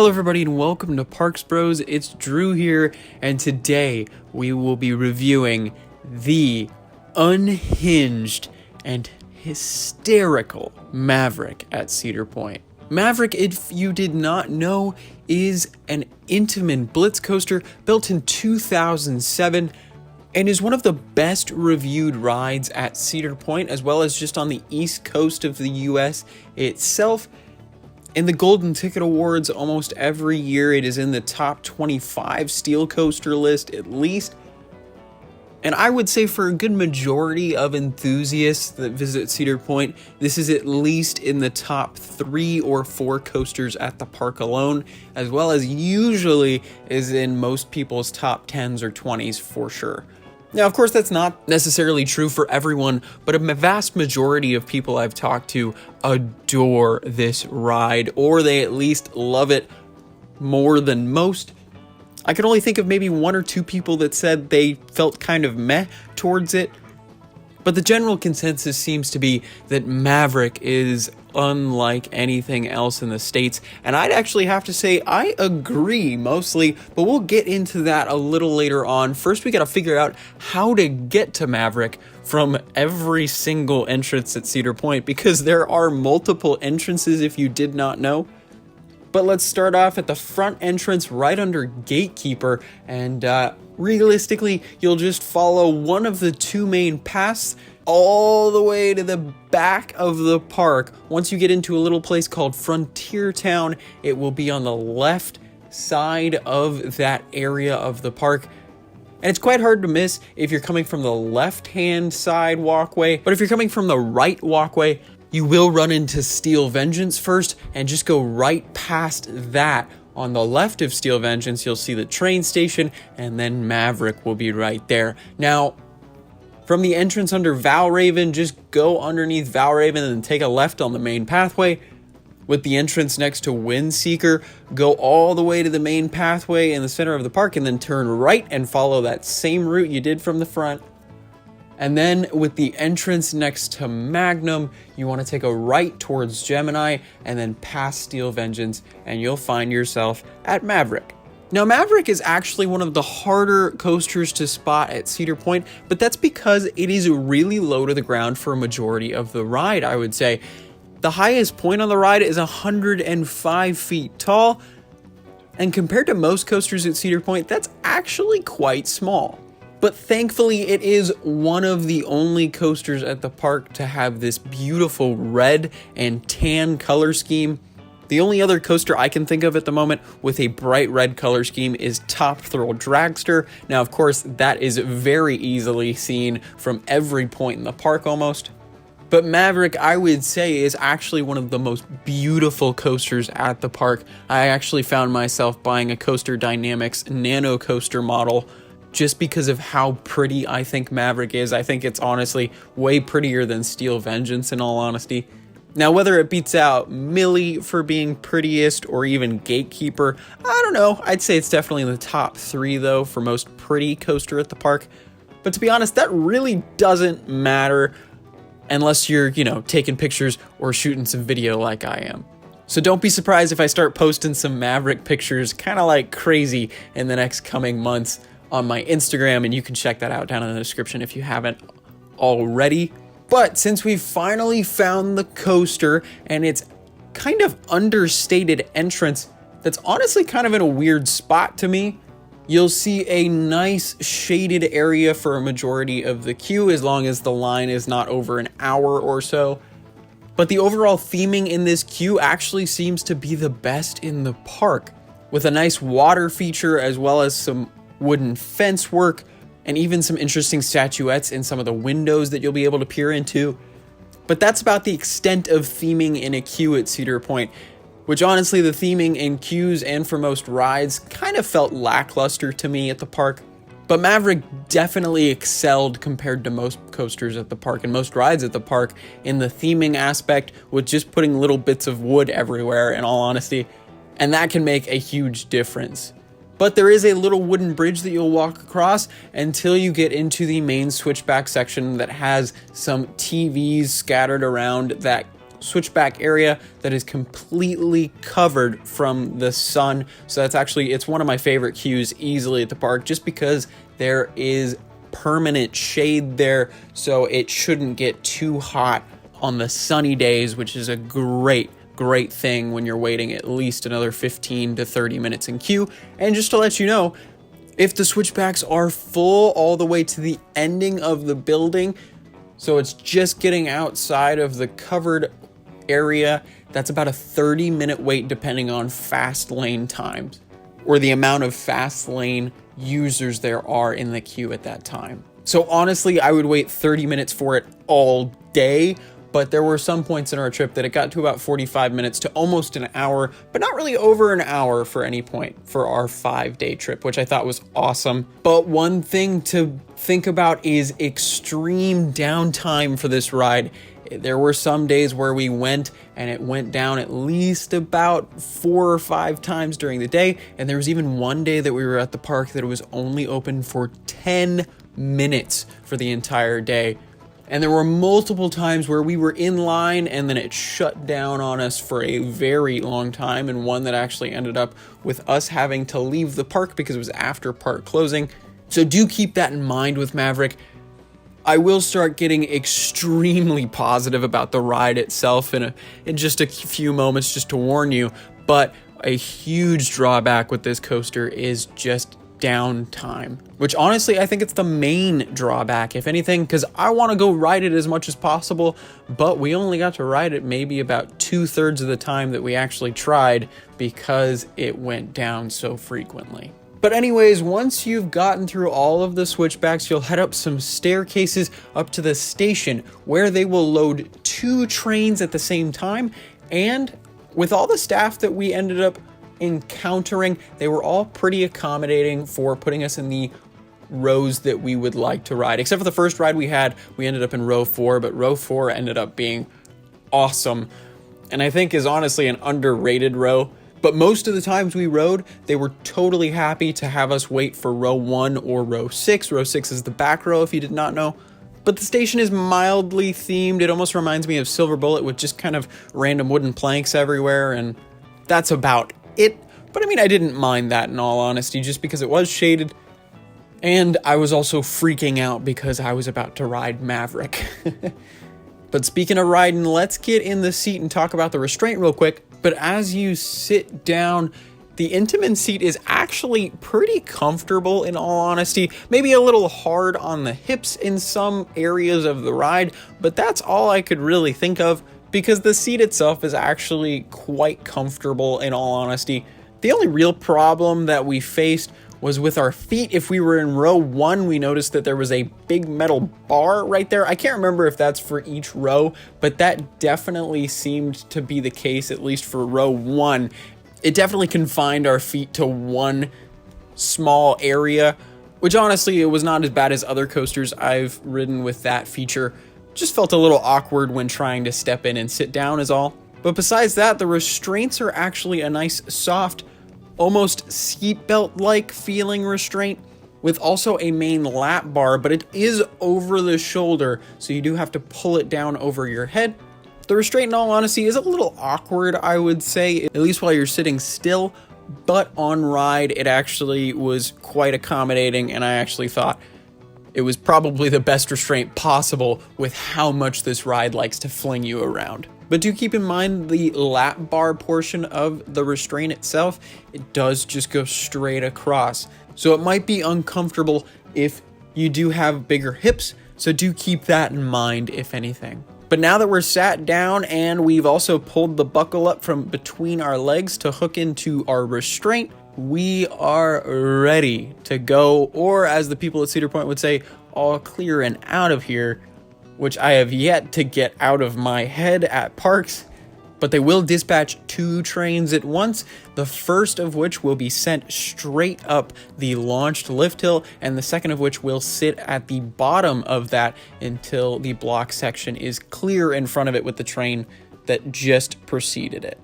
Hello everybody and welcome to Parks Bros. It's Drew here, and today we will be reviewing the unhinged and hysterical Maverick at Cedar Point. Maverick, if you did not know, is an Intamin Blitz coaster built in 2007 and is one of the best reviewed rides at Cedar Point, as well as just on the east coast of the US itself. In the Golden Ticket Awards, almost every year it is in the top 25 steel coaster list at least. And I would say for a good majority of enthusiasts that visit Cedar Point, this is at least in the top 3 or 4 coasters at the park alone, as well as usually is in most people's top 10s or 20s for sure. Now, of course, that's not necessarily true for everyone, but a vast majority of people I've talked to adore this ride, or they at least love it more than most. I can only think of maybe 1 or 2 people that said they felt kind of meh towards it, but the general consensus seems to be that Maverick is unlike anything else in the States, and I'd actually have to say I agree mostly, but we'll get into that a little later on. First, we gotta figure out how to get to Maverick from every single entrance at Cedar Point, because there are multiple entrances if you did not know. But let's start off at the front entrance right under Gatekeeper, and realistically, you'll just follow one of the 2 main paths all the way to the back of the park. Once you get into a little place called Frontier Town, it will be on the left side of that area of the park. And it's quite hard to miss if you're coming from the left-hand side walkway, but if you're coming from the right walkway, you will run into Steel Vengeance first, and just go right past that. On the left of Steel Vengeance, you'll see the train station, and then Maverick will be right there. Now, from the entrance under Valraven, just go underneath Valraven and take a left on the main pathway. With the entrance next to Windseeker, go all the way to the main pathway in the center of the park, and then turn right and follow that same route you did from the front. And then with the entrance next to Magnum, you want to take a right towards Gemini and then past Steel Vengeance, and you'll find yourself at Maverick. Now, Maverick is actually one of the harder coasters to spot at Cedar Point, but that's because it is really low to the ground for a majority of the ride, I would say. The highest point on the ride is 105 feet tall, and compared to most coasters at Cedar Point, that's actually quite small. But thankfully, it is one of the only coasters at the park to have this beautiful red and tan color scheme. The only other coaster I can think of at the moment with a bright red color scheme is Top Thrill Dragster. Now, of course, that is very easily seen from every point in the park almost. But Maverick, I would say, is actually one of the most beautiful coasters at the park. I actually found myself buying a Coaster Dynamics Nano Coaster model just because of how pretty I think Maverick is. I think it's honestly way prettier than Steel Vengeance, in all honesty. Now, whether it beats out Millie for being prettiest or even Gatekeeper, I don't know. I'd say it's definitely in the top 3 though for most pretty coaster at the park. But to be honest, that really doesn't matter unless you're, taking pictures or shooting some video like I am. So don't be surprised if I start posting some Maverick pictures kind of like crazy in the next coming months on my Instagram, and you can check that out down in the description if you haven't already. But since we've finally found the coaster and its kind of understated entrance that's honestly kind of in a weird spot to me, you'll see a nice shaded area for a majority of the queue as long as the line is not over an hour or so. But the overall theming in this queue actually seems to be the best in the park, with a nice water feature as well as some wooden fence work, and even some interesting statuettes in some of the windows that you'll be able to peer into. But that's about the extent of theming in a queue at Cedar Point, which honestly, the theming in queues and for most rides kind of felt lackluster to me at the park. But Maverick definitely excelled compared to most coasters at the park and most rides at the park in the theming aspect, with just putting little bits of wood everywhere, in all honesty, and that can make a huge difference. But there is a little wooden bridge that you'll walk across until you get into the main switchback section that has some TVs scattered around that switchback area that is completely covered from the sun. So that's actually, it's one of my favorite cues easily at the park, just because there is permanent shade there, so it shouldn't get too hot on the sunny days, which is a great thing when you're waiting at least another 15 to 30 minutes in queue. And just to let you know, if the switchbacks are full all the way to the ending of the building, so it's just getting outside of the covered area, that's about a 30-minute wait depending on fast lane times, or the amount of fast lane users there are in the queue at that time. So honestly, I would wait 30 minutes for it all day, but there were some points in our trip that it got to about 45 minutes to almost an hour, but not really over an hour for any point for our 5-day trip, which I thought was awesome. But one thing to think about is extreme downtime for this ride. There were some days where we went and it went down at least about 4 or 5 times during the day. And there was even one day that we were at the park that it was only open for 10 minutes for the entire day. And there were multiple times where we were in line and then it shut down on us for a very long time, and one that actually ended up with us having to leave the park because it was after park closing. So do keep that in mind with Maverick. I will start getting extremely positive about the ride itself in just a few moments, just to warn you, but a huge drawback with this coaster is just downtime, which honestly I think it's the main drawback, if anything, because I want to go ride it as much as possible, but we only got to ride it maybe about 2/3 of the time that we actually tried because it went down so frequently. But anyways, once you've gotten through all of the switchbacks, you'll head up some staircases up to the station where they will load 2 trains at the same time. And with all the staff that we ended up encountering, they were all pretty accommodating for putting us in the rows that we would like to ride. Except for the first ride we ended up in row 4, but row 4 ended up being awesome, and I think is honestly an underrated row. But most of the times we rode, they were totally happy to have us wait for row 1 or row 6. Row 6 is the back row, if you did not know. But the station is mildly themed. It almost reminds me of Silver Bullet, with just kind of random wooden planks everywhere, and that's about it. But I mean, I didn't mind that in all honesty, just because it was shaded. And I was also freaking out because I was about to ride Maverick. But speaking of riding, let's get in the seat and talk about the Restraint real quick. But as you sit down, the Intamin seat is actually pretty comfortable in all honesty. Maybe a little hard on the hips in some areas of the ride, but that's all I could really think of, because the seat itself is actually quite comfortable in all honesty. The only real problem that we faced was with our feet. If we were in row 1, we noticed that there was a big metal bar right there. I can't remember if that's for each row, but that definitely seemed to be the case, at least for row 1. It definitely confined our feet to one small area, which honestly, it was not as bad as other coasters I've ridden with that feature. Just felt a little awkward when trying to step in and sit down is all. But besides that, the Restraints are actually a nice, soft, almost seatbelt-like feeling Restraint, with also a main lap bar, but it is over the shoulder, so you do have to pull it down over your head. The Restraint, in all honesty, is a little awkward, I would say, at least while you're sitting still, but on ride, it actually was quite accommodating, and I actually thought it was probably the best Restraint possible with how much this ride likes to fling you around. But do keep in mind the lap bar portion of the Restraint itself, it does just go straight across. So it might be uncomfortable if you do have bigger hips, so do keep that in mind if anything. But now that we're sat down and we've also pulled the buckle up from between our legs to hook into our Restraint, we are ready to go, or as the people at Cedar Point would say, all clear and out of here, which I have yet to get out of my head at parks. But they will dispatch 2 trains at once, the first of which will be sent straight up the launched lift hill, and the second of which will sit at the bottom of that until the block section is clear in front of it with the train that just preceded it.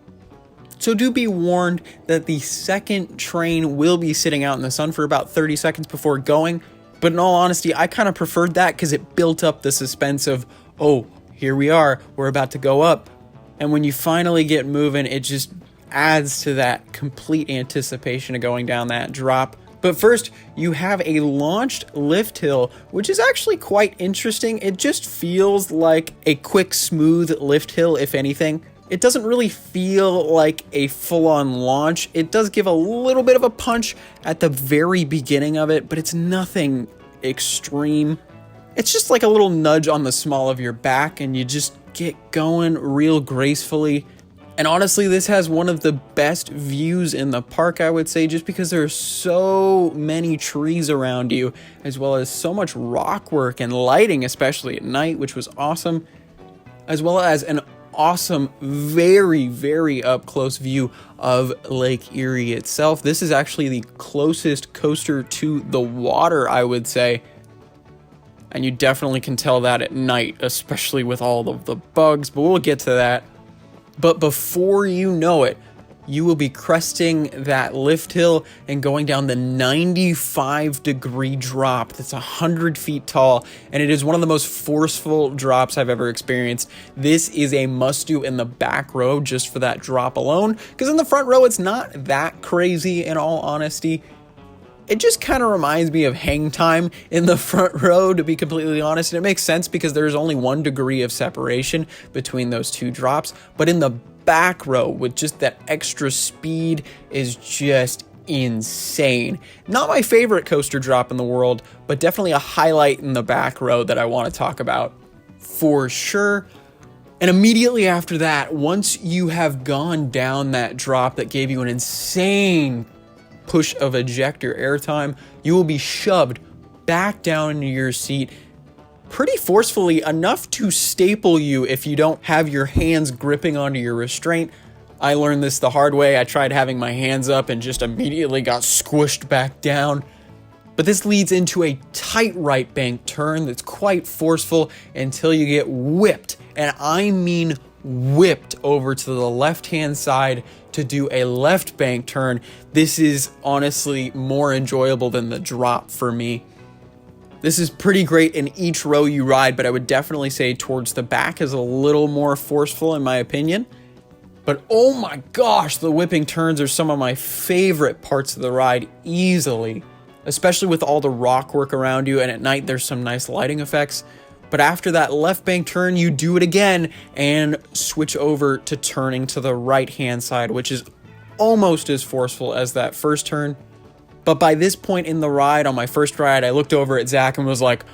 So do be warned that the second train will be sitting out in the sun for about 30 seconds before going. But in all honesty, I kind of preferred that because it built up the suspense of, oh, here we are, we're about to go up. And when you finally get moving, it just adds to that complete anticipation of going down that drop. But first, you have a launched lift hill, which is actually quite interesting. It just feels like a quick, smooth lift hill, if anything. It doesn't really feel like a full-on launch. It does give a little bit of a punch at the very beginning of it, but it's nothing extreme. It's just like a little nudge on the small of your back, and you just get going real gracefully. And honestly, this has one of the best views in the park, I would say, just because there are so many trees around you, as well as so much rock work and lighting, especially at night, which was awesome, as well as an awesome, very, very up close view of Lake Erie itself. This is actually the closest coaster to the water, I would say. And you definitely can tell that at night, especially with all of the bugs, but we'll get to that. But before you know it, you will be cresting that lift hill and going down the 95-degree drop that's 100 feet tall, and it is one of the most forceful drops I've ever experienced. This is a must-do in the back row just for that drop alone, because in the front row it's not that crazy, in all honesty. It just kind of reminds me of hang time in the front row, to be completely honest. And it makes sense because there's only 1 degree of separation between those two drops. But in the back row, with just that extra speed, is just insane. Not my favorite coaster drop in the world, but definitely a highlight in the back row that I want to talk about for sure. And immediately after that, once you have gone down that drop that gave you an insane push of ejector airtime, you will be shoved back down into your seat pretty forcefully, enough to staple you if you don't have your hands gripping onto your restraint. I learned this the hard way. I tried having my hands up and just immediately got squished back down. But this leads into a tight right bank turn that's quite forceful until you get whipped, and I mean whipped, over to the left-hand side to do a left bank turn. This is honestly more enjoyable than the drop for me. This is pretty great in each row you ride, but I would definitely say towards the back is a little more forceful in my opinion. But oh my gosh, the whipping turns are some of my favorite parts of the ride easily, especially with all the rock work around you, and at night there's some nice lighting effects. But after that left bank turn, you do it again and switch over to turning to the right-hand side, which is almost as forceful as that first turn. But by this point in the ride, on my first ride, I looked over at Zach and was like,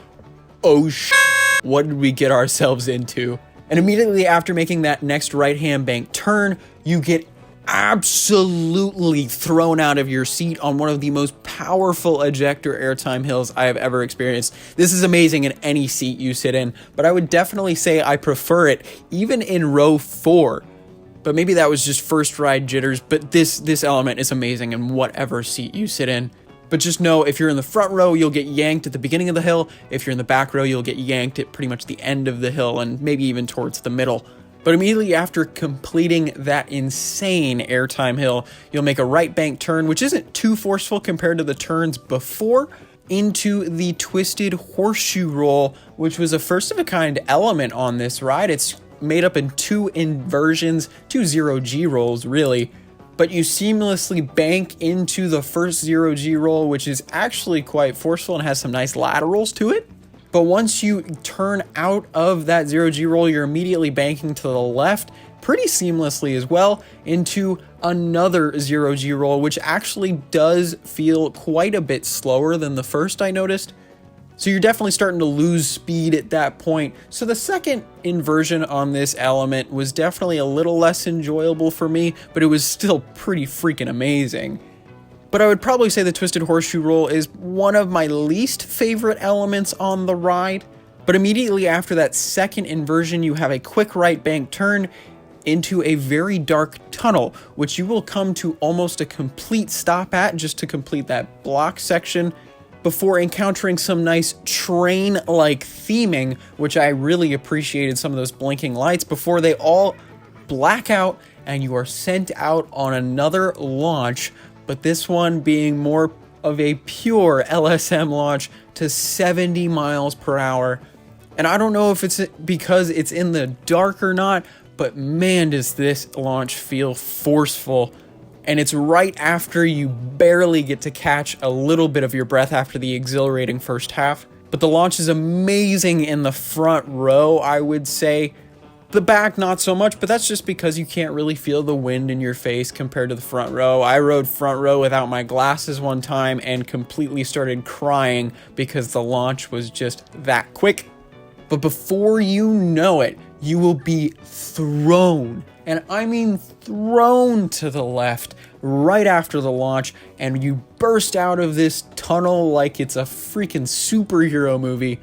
oh shit, what did we get ourselves into? And immediately after making that next right-hand bank turn, you get absolutely thrown out of your seat on one of the most powerful ejector airtime hills I have ever experienced. This is amazing in any seat you sit in, but I would definitely say I prefer it even in row 4. But maybe that was just first ride jitters, but this element is amazing in whatever seat you sit in. But just know, if you're in the front row, you'll get yanked at the beginning of the hill. If you're in the back row, you'll get yanked at pretty much the end of the hill, and maybe even towards the middle. But immediately after completing that insane airtime hill, you'll make a right bank turn, which isn't too forceful compared to the turns before, into the twisted horseshoe roll, which was a first of a kind element on this ride. It's made up in 2 inversions, 2 0G rolls really, but you seamlessly bank into the first 0G roll, which is actually quite forceful and has some nice laterals to it. But once you turn out of that 0G roll, you're immediately banking to the left pretty seamlessly as well into another 0G roll, which actually does feel quite a bit slower than the first, I noticed. So you're definitely starting to lose speed at that point. So the second inversion on this element was definitely a little less enjoyable for me, but it was still pretty freaking amazing. But I would probably say the twisted horseshoe roll is one of my least favorite elements on the ride. But immediately after that second inversion, you have a quick right bank turn into a very dark tunnel, which you will come to almost a complete stop at just to complete that block section, before encountering some nice train-like theming, which I really appreciated, some of those blinking lights, before they all black out and you are sent out on another launch, but this one being more of a pure LSM launch to 70 miles per hour. And I don't know if it's because it's in the dark or not, but man, does this launch feel forceful. And it's right after you barely get to catch a little bit of your breath after the exhilarating first half. But the launch is amazing in the front row, I would say. The back, not so much, but that's just because you can't really feel the wind in your face compared to the front row. I rode front row without my glasses one time and completely started crying because the launch was just that quick. But before you know it, you will be thrown, and I mean thrown to the left right after the launch, and you burst out of this tunnel like it's a freaking superhero movie.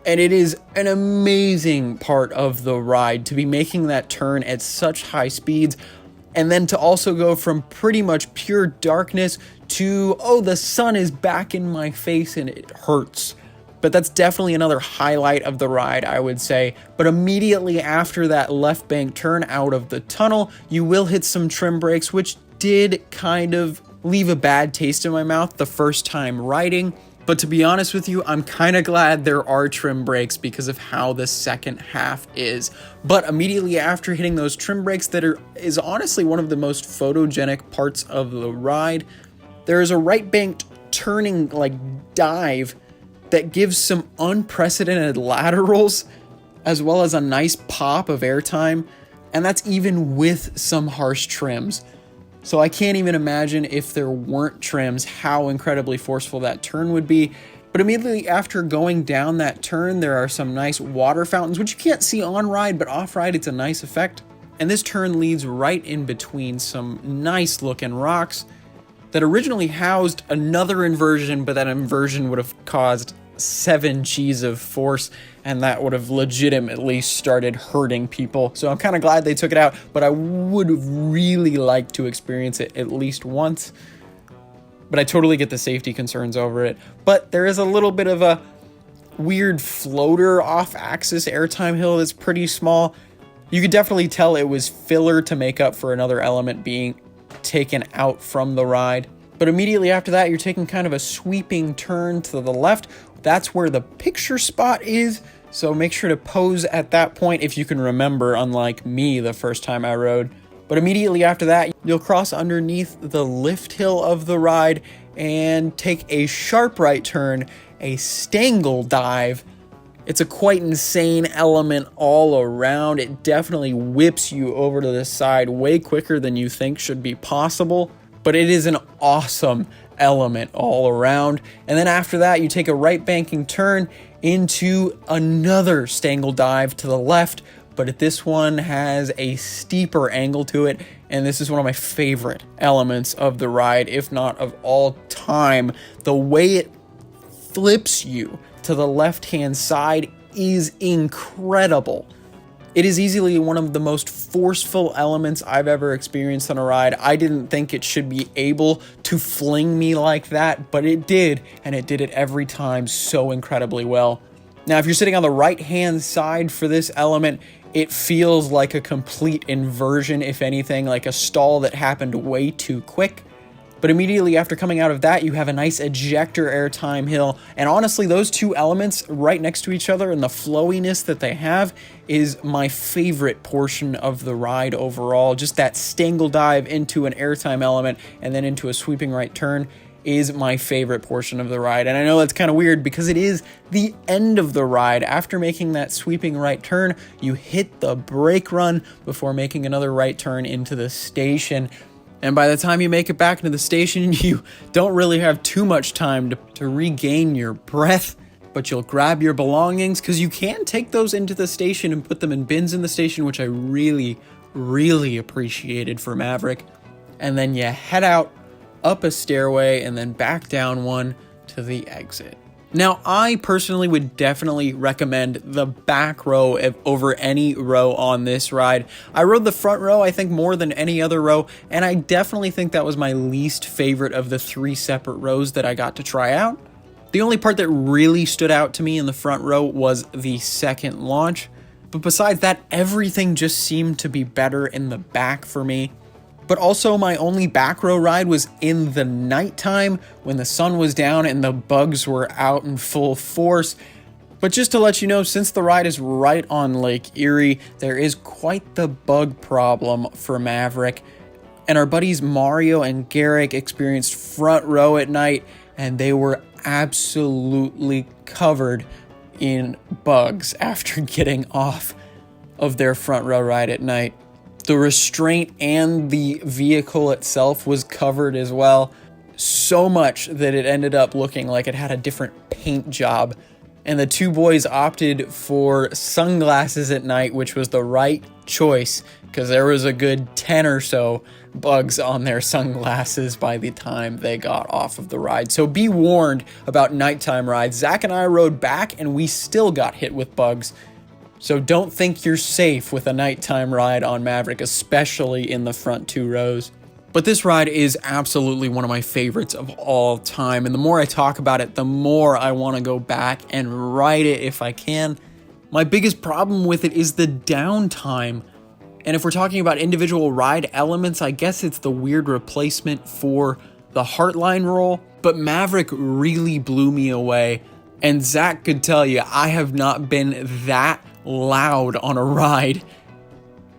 And it is an amazing part of the ride to be making that turn at such high speeds, and then to also go from pretty much pure darkness to, oh, the sun is back in my face and it hurts. But that's definitely another highlight of the ride, I would say. But immediately after that left bank turn out of the tunnel, you will hit some trim brakes, which did kind of leave a bad taste in my mouth the first time riding. But to be honest with you, I'm kind of glad there are trim brakes because of how the second half is. But immediately after hitting those trim brakes, is honestly one of the most photogenic parts of the ride. There is a right banked turning dive that gives some unprecedented laterals, as well as a nice pop of airtime, and that's even with some harsh trims. So I can't even imagine if there weren't trims how incredibly forceful that turn would be. But immediately after going down that turn, there are some nice water fountains, which you can't see on ride, but off ride it's a nice effect. And this turn leads right in between some nice looking rocks that originally housed another inversion, but that inversion would have caused 7 G's of force, and that would have legitimately started hurting people. So I'm kind of glad they took it out, but I would have really liked to experience it at least once. But I totally get the safety concerns over it. But there is a little bit of a weird floater off-axis airtime hill that's pretty small. You could definitely tell it was filler to make up for another element being taken out from the ride. But immediately after that, you're taking kind of a sweeping turn to the left. That's where the picture spot is, so make sure to pose at that point if you can remember, unlike me the first time I rode. But immediately after that, you'll cross underneath the lift hill of the ride and take a sharp right turn, a stangle dive. It's a quite insane element all around. It definitely whips you over to the side way quicker than you think should be possible, but it is an awesome element all around. And then after that, you take a right banking turn into another stangle dive to the left, but this one has a steeper angle to it, and this is one of my favorite elements of the ride, if not of all time. The way it flips you to the left-hand side is incredible. It is easily one of the most forceful elements I've ever experienced on a ride. I didn't think it should be able to fling me like that, but it did, and it did it every time so incredibly well. Now, if you're sitting on the right-hand side for this element, it feels like a complete inversion, if anything, like a stall that happened way too quick. But immediately after coming out of that, you have a nice ejector airtime hill. And honestly, those two elements right next to each other and the flowiness that they have is my favorite portion of the ride overall. Just that stangle dive into an airtime element and then into a sweeping right turn is my favorite portion of the ride. And I know that's kind of weird because it is the end of the ride. After making that sweeping right turn, you hit the brake run before making another right turn into the station. And by the time you make it back into the station, you don't really have too much time to regain your breath, but you'll grab your belongings because you can take those into the station and put them in bins in the station, which I really, really appreciated for Maverick. And then you head out, up a stairway, and then back down one to the exit. Now, I personally would definitely recommend the back row over any row on this ride. I rode the front row, I think, more than any other row, and I definitely think that was my least favorite of the 3 separate rows that I got to try out. The only part that really stood out to me in the front row was the second launch, but besides that, everything just seemed to be better in the back for me. But also, my only back row ride was in the nighttime when the sun was down and the bugs were out in full force. But just to let you know, since the ride is right on Lake Erie, there is quite the bug problem for Maverick. And our buddies Mario and Garrick experienced front row at night, and they were absolutely covered in bugs after getting off of their front row ride at night. The restraint and the vehicle itself was covered as well, so much that it ended up looking like it had a different paint job. And the two boys opted for sunglasses at night, which was the right choice because there was a good 10 or so bugs on their sunglasses by the time they got off of the ride. So be warned about nighttime rides. Zach and I rode back and we still got hit with bugs. So don't think you're safe with a nighttime ride on Maverick, especially in the front two rows. But this ride is absolutely one of my favorites of all time. And the more I talk about it, the more I want to go back and ride it if I can. My biggest problem with it is the downtime. And if we're talking about individual ride elements, I guess it's the weird replacement for the Heartline roll. But Maverick really blew me away. And Zach could tell you, I have not been that loud on a ride,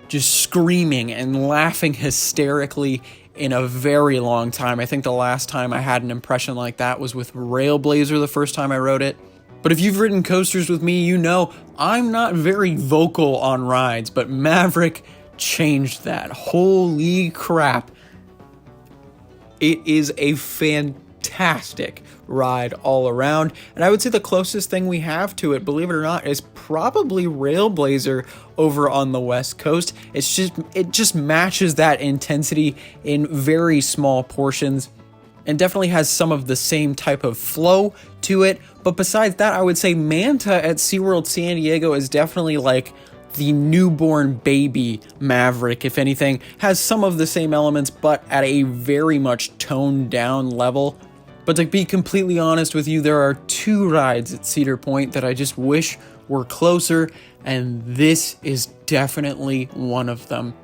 just screaming and laughing hysterically in a very long time. I think the last time I had an impression like that was with Railblazer the first time I rode it. But if you've ridden coasters with me, you know I'm not very vocal on rides, but Maverick changed that. Holy crap. It is a fantastic ride all around, and I would say the closest thing we have to it, believe it or not, is probably Railblazer over on the West Coast. It just matches that intensity in very small portions and definitely has some of the same type of flow to it. But besides that, I would say Manta at SeaWorld San Diego is definitely like the newborn baby Maverick. If anything, has some of the same elements, but at a very much toned down level. But to be completely honest with you, there are two rides at Cedar Point that I just wish were closer, and this is definitely one of them.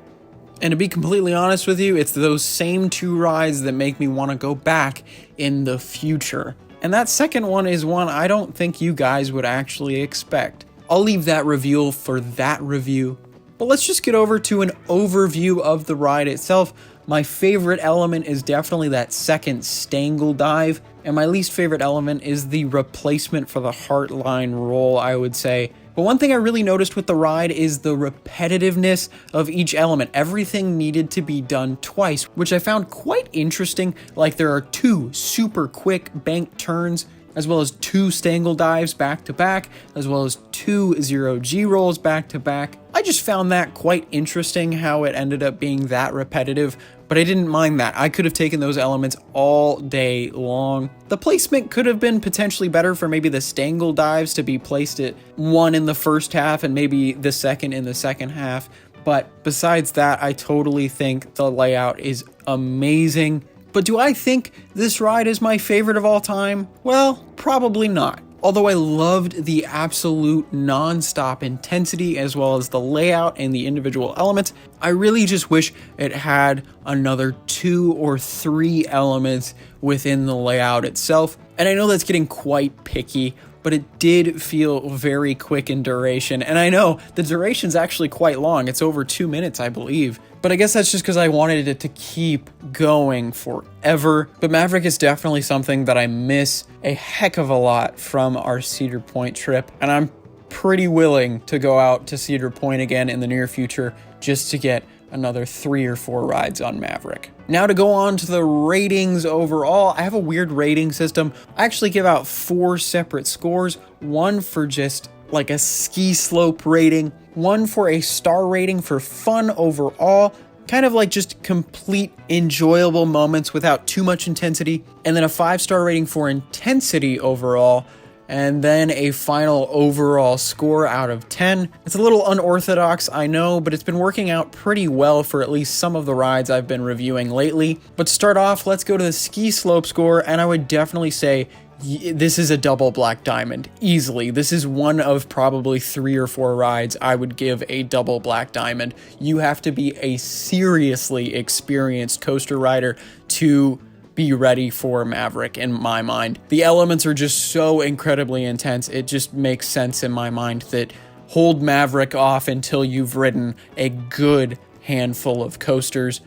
And to be completely honest with you, it's those same two rides that make me want to go back in the future. And that second one is one I don't think you guys would actually expect. I'll leave that reveal for that review. But let's just get over to an overview of the ride itself. My favorite element is definitely that second Stangle dive, and my least favorite element is the replacement for the Heartline roll, I would say. But one thing I really noticed with the ride is the repetitiveness of each element. Everything needed to be done twice, which I found quite interesting. Like there are two super quick bank turns, as well as two Stangle dives back to back, as well as two 0G rolls back to back. I just found that quite interesting how it ended up being that repetitive, but I didn't mind that. I could have taken those elements all day long. The placement could have been potentially better for maybe the Stangle dives to be placed at one in the first half and maybe the second in the second half. But besides that, I totally think the layout is amazing. But do I think this ride is my favorite of all time? Well, probably not. Although I loved the absolute non-stop intensity as well as the layout and the individual elements, I really just wish it had another 2 or 3 elements within the layout itself. And I know that's getting quite picky, but it did feel very quick in duration. And I know the duration's actually quite long. It's over 2 minutes, I believe. But I guess that's just because I wanted it to keep going forever. But Maverick is definitely something that I miss a heck of a lot from our Cedar Point trip. And I'm pretty willing to go out to Cedar Point again in the near future just to get another 3 or 4 rides on Maverick. Now to go on to the ratings overall, I have a weird rating system. I actually give out 4 separate scores, one for just like a ski slope rating, one for a star rating for fun overall, kind of like just complete enjoyable moments without too much intensity, and then a 5-star rating for intensity overall, and then a final overall score out of 10. It's a little unorthodox, I know, but it's been working out pretty well for at least some of the rides I've been reviewing lately. But to start off, let's go to the ski slope score, and I would definitely say this is a double black diamond, easily. This is one of probably 3 or 4 rides I would give a double black diamond. You have to be a seriously experienced coaster rider to be ready for Maverick in my mind. The elements are just so incredibly intense. It just makes sense in my mind that hold Maverick off until you've ridden a good handful of coasters.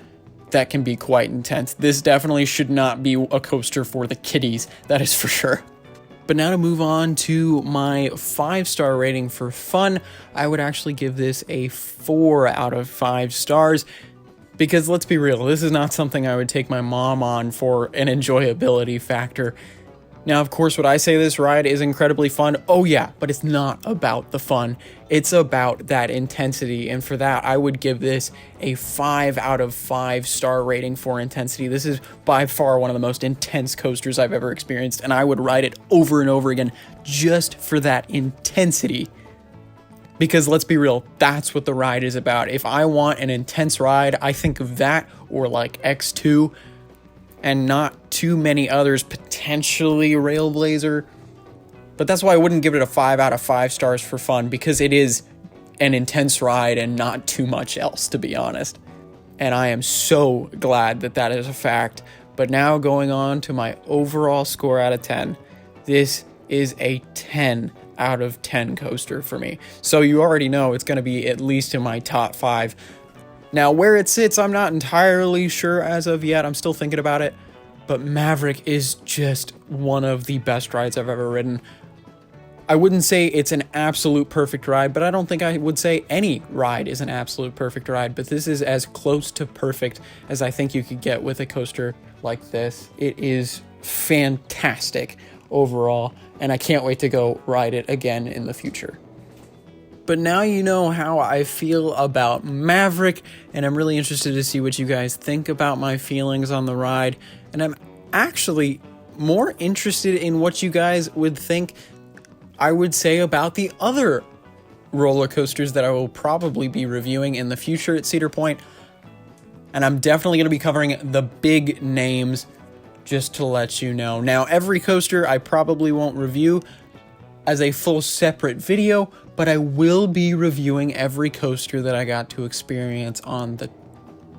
That can be quite intense. This definitely should not be a coaster for the kiddies, that is for sure. But now to move on to my 5-star rating for fun, I would actually give this a 4 out of 5 stars. Because let's be real, this is not something I would take my mom on for an enjoyability factor. Now, of course, would I say this ride is incredibly fun? Oh yeah, but it's not about the fun. It's about that intensity, and for that, I would give this a 5 out of 5 star rating for intensity. This is by far one of the most intense coasters I've ever experienced, and I would ride it over and over again just for that intensity. Because let's be real, that's what the ride is about. If I want an intense ride, I think of that or like X2, and not too many others, potentially Railblazer. But that's why I wouldn't give it a 5 out of 5 stars for fun, because it is an intense ride and not too much else, to be honest. And I am so glad that that is a fact. But now going on to my overall score out of 10. This is a 10 out of 10 coaster for me. So you already know it's going to be at least in my top 5. Now, where it sits, I'm not entirely sure as of yet. I'm still thinking about it. But Maverick is just one of the best rides I've ever ridden. I wouldn't say it's an absolute perfect ride, but I don't think I would say any ride is an absolute perfect ride. But this is as close to perfect as I think you could get with a coaster like this. It is fantastic overall, and I can't wait to go ride it again in the future. But now you know how I feel about Maverick, and I'm really interested to see what you guys think about my feelings on the ride. And I'm actually more interested in what you guys would think I would say about the other roller coasters that I will probably be reviewing in the future at Cedar Point. And I'm definitely going to be covering the big names, just to let you know. Now, every coaster I probably won't review as a full separate video, but I will be reviewing every coaster that I got to experience on the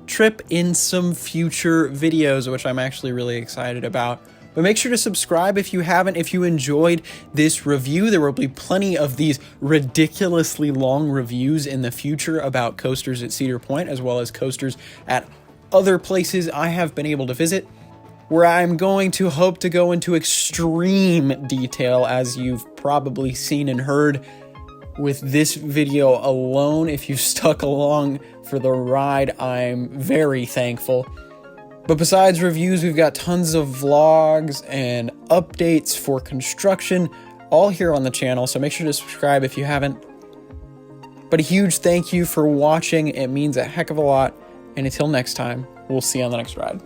trip in some future videos, which I'm actually really excited about. But make sure to subscribe if you haven't. If you enjoyed this review, there will be plenty of these ridiculously long reviews in the future about coasters at Cedar Point, as well as coasters at other places I have been able to visit, where I'm going to hope to go into extreme detail, as you've probably seen and heard with this video alone. If you stuck along for the ride, I'm very thankful. But besides reviews, we've got tons of vlogs and updates for construction, all here on the channel, so make sure to subscribe if you haven't. But a huge thank you for watching. It means a heck of a lot. And until next time, we'll see you on the next ride.